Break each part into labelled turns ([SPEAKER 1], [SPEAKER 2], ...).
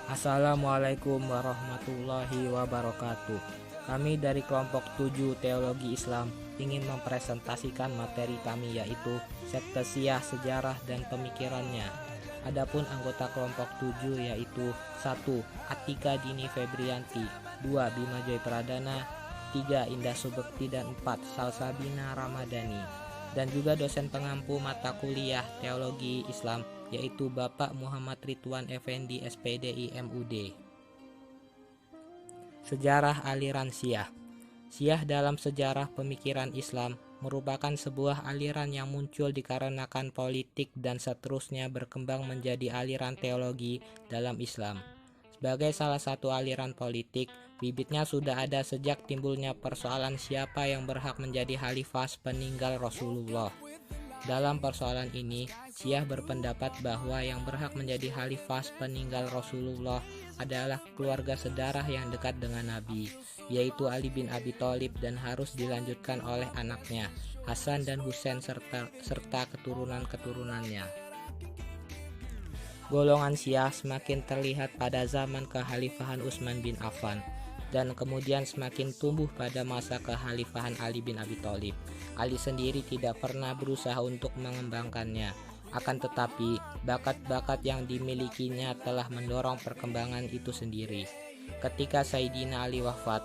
[SPEAKER 1] Assalamualaikum warahmatullahi wabarakatuh. Kami dari kelompok 7 Teologi Islam ingin mempresentasikan materi kami, yaitu sekte Syiah, sejarah dan pemikirannya. Adapun anggota kelompok 7 yaitu 1. Atika Dini Febrianti, 2. Bima Joy Pradana, 3. Indah Subekti, dan 4. Salsabina Ramadhani. Dan juga dosen pengampu mata kuliah Teologi Islam yaitu Bapak Muhammad Ridwan Effendi SPDI MUD. Sejarah aliran Syiah. Syiah dalam sejarah pemikiran Islam merupakan sebuah aliran yang muncul dikarenakan politik dan seterusnya berkembang menjadi aliran teologi dalam Islam. Sebagai salah satu aliran politik, bibitnya sudah ada sejak timbulnya persoalan siapa yang berhak menjadi khalifah peninggal Rasulullah. Dalam persoalan ini, Syiah berpendapat bahwa yang berhak menjadi khalifah peninggal Rasulullah adalah keluarga sedarah yang dekat dengan Nabi, yaitu Ali bin Abi Thalib, dan harus dilanjutkan oleh anaknya, Hasan dan Husain serta keturunan-keturunannya. Golongan Syiah semakin terlihat pada zaman kekhalifahan Utsman bin Affan, dan kemudian semakin tumbuh pada masa kekhalifahan Ali bin Abi Thalib. Ali sendiri tidak pernah berusaha untuk mengembangkannya, akan tetapi bakat-bakat yang dimilikinya telah mendorong perkembangan itu sendiri. Ketika Sayyidina Ali wafat,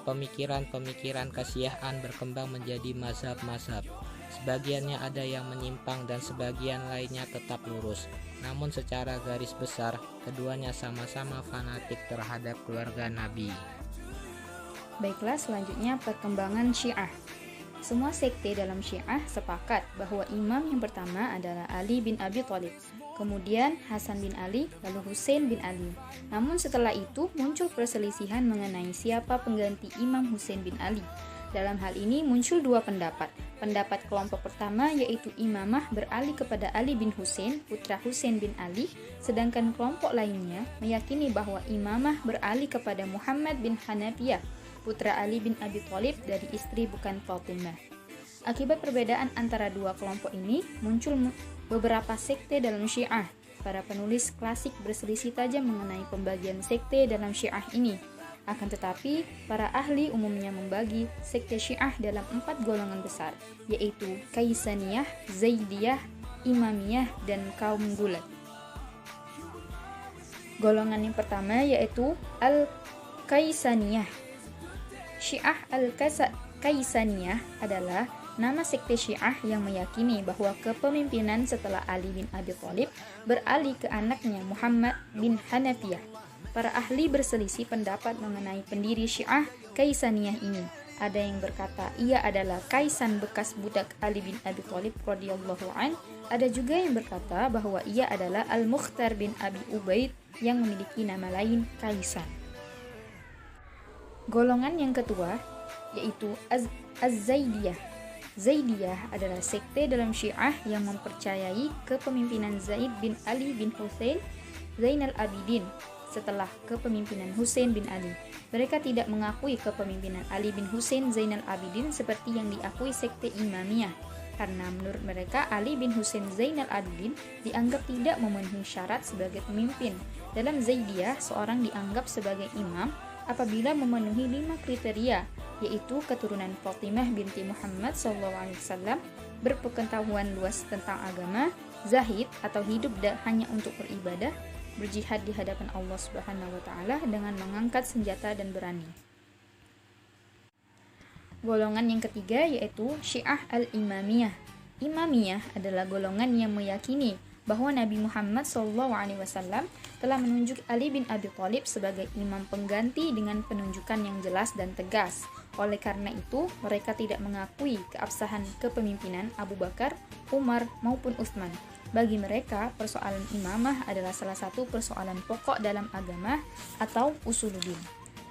[SPEAKER 1] pemikiran-pemikiran kesyiahan berkembang menjadi mazhab-mazhab. Sebagiannya ada yang menyimpang dan sebagian lainnya tetap lurus. Namun secara garis besar, keduanya sama-sama fanatik terhadap keluarga Nabi.
[SPEAKER 2] Baiklah, selanjutnya perkembangan Syiah. Semua sekte dalam Syiah sepakat bahwa imam yang pertama adalah Ali bin Abi Thalib, kemudian Hasan bin Ali, lalu Husain bin Ali. Namun setelah itu muncul perselisihan mengenai siapa pengganti Imam Husain bin Ali. Dalam hal ini muncul dua pendapat. Pendapat kelompok pertama yaitu imamah beralih kepada Ali bin Husain, putra Husain bin Ali, sedangkan kelompok lainnya meyakini bahwa imamah beralih kepada Muhammad bin Hanafiyah, putra Ali bin Abi Thalib dari istri bukan Fatimah. Akibat perbedaan antara dua kelompok ini, muncul beberapa sekte dalam Syiah. Para penulis klasik berselisih tajam mengenai pembagian sekte dalam Syiah ini. Akan tetapi, para ahli umumnya membagi sekte Syiah dalam 4 golongan besar, yaitu Kaisaniyah, Zaidiyah, Imamiyah, dan kaum Gulat. Golongan yang pertama yaitu Al-Kaisaniyah. Syiah Al-Kaisaniyah adalah nama sekte Syiah yang meyakini bahwa kepemimpinan setelah Ali bin Abi Thalib beralih ke anaknya Muhammad bin Hanafiyah. Para ahli berselisih pendapat mengenai pendiri Syiah Kaisaniyah ini. Ada yang berkata ia adalah Kaisan bekas budak Ali bin Abi Thalib radhiyallahu an. Ada juga yang berkata bahwa ia adalah Al-Mukhtar bin Abi Ubaid yang memiliki nama lain Kaisan. Golongan yang kedua yaitu Az-Zaidiyah. Zaidiyah adalah sekte dalam Syiah yang mempercayai kepemimpinan Zaid bin Ali bin Husain Zainal Abidin setelah kepemimpinan Husain bin Ali. Mereka tidak mengakui kepemimpinan Ali bin Husain Zainal Abidin seperti yang diakui sekte Imamiyah, karena menurut mereka Ali bin Husain Zainal Abidin dianggap tidak memenuhi syarat sebagai pemimpin. Dalam Zaidiyah, seorang dianggap sebagai imam apabila memenuhi 5 kriteria, yaitu keturunan Fatimah binti Muhammad SAW, berpengetahuan luas tentang agama, zahid atau hidup hanya untuk beribadah, berjihad di hadapan Allah Subhanahu wa taala dengan mengangkat senjata dan berani. Golongan yang ketiga yaitu Syiah Al-Imamiyah. Imamiyah adalah golongan yang meyakini bahwa Nabi Muhammad SAW telah menunjuk Ali bin Abi Thalib sebagai imam pengganti dengan penunjukan yang jelas dan tegas. Oleh karena itu, mereka tidak mengakui keabsahan kepemimpinan Abu Bakar, Umar, maupun Utsman. Bagi mereka, persoalan imamah adalah salah satu persoalan pokok dalam agama atau usuluddin.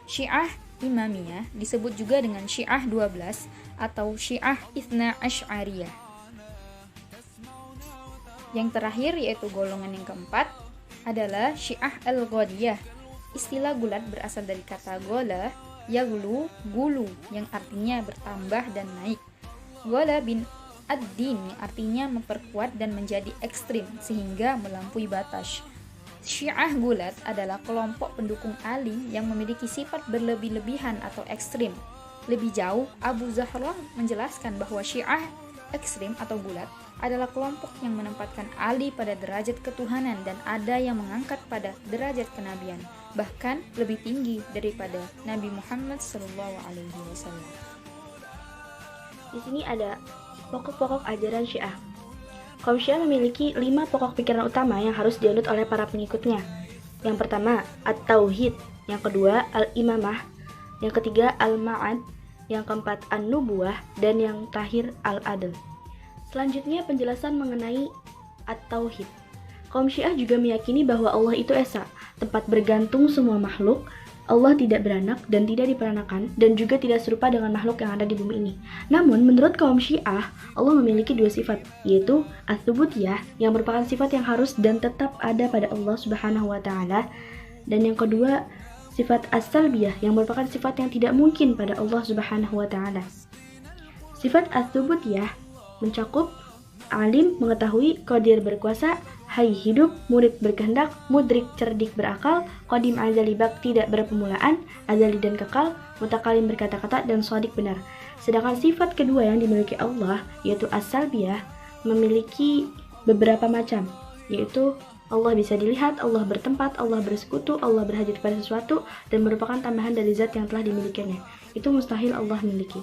[SPEAKER 2] Syiah Imamiyah disebut juga dengan Syiah 12 atau Syiah Itsna Asy'ariyah. Yang terakhir yaitu golongan yang keempat adalah Syiah Al-Ghodiyah. Istilah gulat berasal dari kata gola, yaglu, gulu, yang artinya bertambah dan naik. Gola bin ad-din yang artinya memperkuat dan menjadi ekstrim sehingga melampaui batas. Syiah Gulat adalah kelompok pendukung Ali yang memiliki sifat berlebih-lebihan atau ekstrim. Lebih jauh, Abu Zahra menjelaskan bahwa Syiah ekstrim atau Gulat adalah kelompok yang menempatkan Ali pada derajat ketuhanan dan ada yang mengangkat pada derajat kenabian, bahkan lebih tinggi daripada Nabi Muhammad SAW.
[SPEAKER 3] Di sini ada pokok-pokok ajaran Syiah. Kaum Syiah memiliki 5 pokok pikiran utama yang harus dianut oleh para pengikutnya. Yang pertama, At-Tauhid. Yang kedua, Al-Imamah. Yang ketiga, Al-Ma'ad. Yang keempat, An-Nubuwah. Dan yang terakhir, Al-Adl. Selanjutnya, penjelasan mengenai At-Tauhid. Kaum Syiah juga meyakini bahwa Allah itu esa, tempat bergantung semua makhluk. Allah tidak beranak dan tidak diperanakan, dan juga tidak serupa dengan makhluk yang ada di bumi ini. Namun, menurut kaum Syiah, Allah memiliki 2 sifat, yaitu Ats-Tsubutiyah, yang merupakan sifat yang harus dan tetap ada pada Allah Subhanahu wa Ta'ala, dan yang kedua, sifat As-Salbiyah, yang merupakan sifat yang tidak mungkin pada Allah Subhanahu wa Ta'ala. Sifat Ats-Tsubutiyah mencakup alim, mengetahui, qadir, berkuasa, hayy, hidup, murid, berkehendak, mudrik, cerdik, berakal, qadim, azali, baq, tidak berpemulaan, azali dan kekal, mutakalim, berkata-kata, dan shadiq, benar. Sedangkan sifat kedua yang dimiliki Allah, yaitu as-salbiyah, memiliki beberapa macam, yaitu Allah bisa dilihat, Allah bertempat, Allah bersekutu, Allah berhadir pada sesuatu, dan merupakan tambahan dari zat yang telah dimilikinya. Itu mustahil Allah miliki.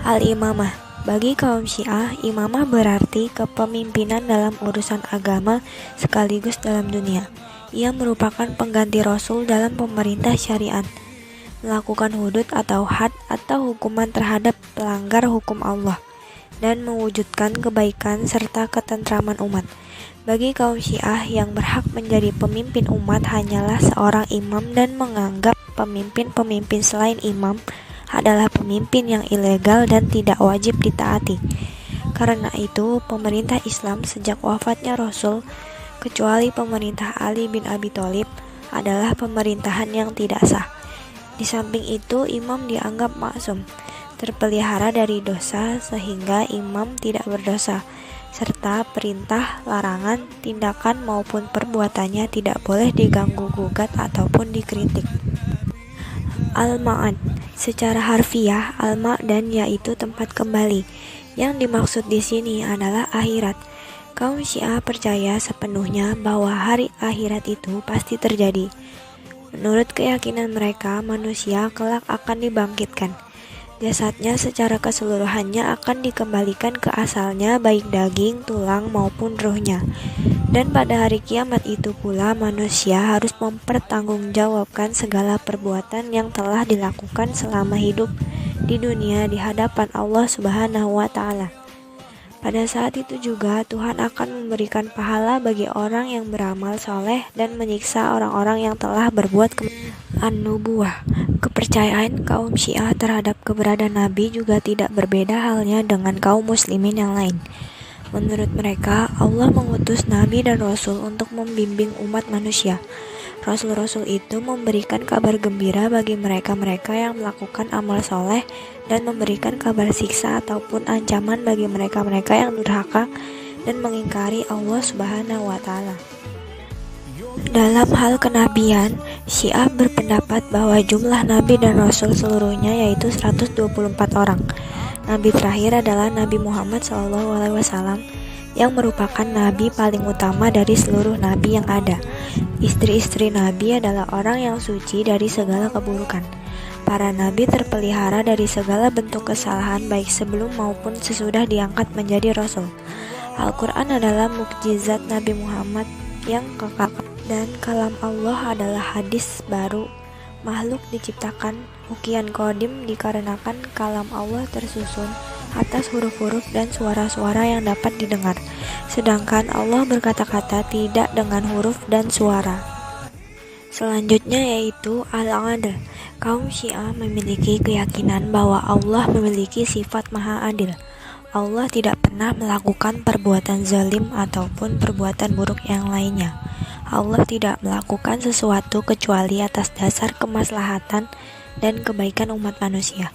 [SPEAKER 4] Al-Imamah. Bagi kaum Syiah, imamah berarti kepemimpinan dalam urusan agama sekaligus dalam dunia. Ia merupakan pengganti Rasul dalam pemerintah syariat, melakukan hudud atau had atau hukuman terhadap pelanggar hukum Allah, dan mewujudkan kebaikan serta ketentraman umat. Bagi kaum Syiah, yang berhak menjadi pemimpin umat hanyalah seorang imam dan menganggap pemimpin-pemimpin selain imam adalah pemimpin yang ilegal dan tidak wajib ditaati. Karena itu, pemerintah Islam sejak wafatnya Rasul, kecuali pemerintah Ali bin Abi Thalib, adalah pemerintahan yang tidak sah. Di samping itu, imam dianggap maksum, terpelihara dari dosa sehingga imam tidak berdosa, serta perintah, larangan, tindakan maupun perbuatannya tidak boleh diganggu-gugat ataupun dikritik. Al-Ma'ad. Secara harfiah, al-ma'dan yaitu tempat kembali. Yang dimaksud di sini adalah akhirat. Kaum Syiah percaya sepenuhnya bahwa hari akhirat itu pasti terjadi. Menurut keyakinan mereka, manusia kelak akan dibangkitkan. Jasadnya secara keseluruhannya akan dikembalikan ke asalnya, baik daging, tulang maupun ruhnya. Dan pada hari kiamat itu pula manusia harus mempertanggungjawabkan segala perbuatan yang telah dilakukan selama hidup di dunia di hadapan Allah Subhanahu wa Ta'ala. Pada saat itu juga Tuhan akan memberikan pahala bagi orang yang beramal soleh dan menyiksa orang-orang yang telah berbuat An-Nubuwah. Kepercayaan kaum Syiah terhadap keberadaan Nabi juga tidak berbeda halnya dengan kaum muslimin yang lain. Menurut mereka, Allah mengutus Nabi dan Rasul untuk membimbing umat manusia. Rasul-Rasul itu memberikan kabar gembira bagi mereka-mereka yang melakukan amal soleh dan memberikan kabar siksa ataupun ancaman bagi mereka-mereka yang durhaka dan mengingkari Allah Subhanahu wa Ta'ala. Dalam hal kenabian, Syiah berpendapat bahwa jumlah Nabi dan Rasul seluruhnya yaitu 124 orang. Nabi terakhir adalah Nabi Muhammad SAW yang merupakan Nabi paling utama dari seluruh Nabi yang ada. Istri-istri Nabi adalah orang yang suci dari segala keburukan. Para Nabi terpelihara dari segala bentuk kesalahan baik sebelum maupun sesudah diangkat menjadi Rasul. Al-Quran adalah mukjizat Nabi Muhammad yang kekal, dan kalam Allah adalah hadis baru. Makhluk diciptakan Ukian Qadim dikarenakan kalam Allah tersusun atas huruf-huruf dan suara-suara yang dapat didengar, sedangkan Allah berkata-kata tidak dengan huruf dan suara. Selanjutnya yaitu Al-Adl. Kaum Syiah memiliki keyakinan bahwa Allah memiliki sifat maha adil. Allah tidak pernah melakukan perbuatan zalim ataupun perbuatan buruk yang lainnya. Allah tidak melakukan sesuatu kecuali atas dasar kemaslahatan dan kebaikan umat manusia.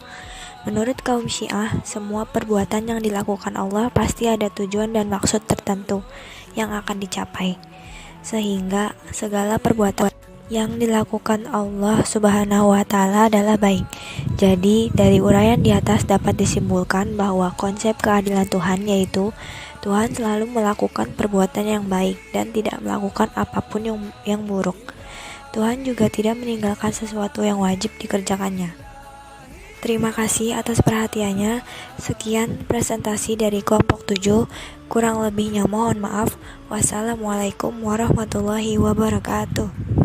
[SPEAKER 4] Menurut kaum Syiah, semua perbuatan yang dilakukan Allah pasti ada tujuan dan maksud tertentu yang akan dicapai. sehingga segala perbuatan yang dilakukan Allah Subhanahu wa Ta'ala adalah baik. Jadi, dari uraian di atas dapat disimpulkan bahwa konsep keadilan Tuhan yaitu Tuhan selalu melakukan perbuatan yang baik dan tidak melakukan apapun yang buruk. Tuhan juga tidak meninggalkan sesuatu yang wajib dikerjakannya. Terima kasih atas perhatiannya. Sekian presentasi dari kelompok 7. Kurang lebihnya mohon maaf. Wassalamualaikum warahmatullahi wabarakatuh.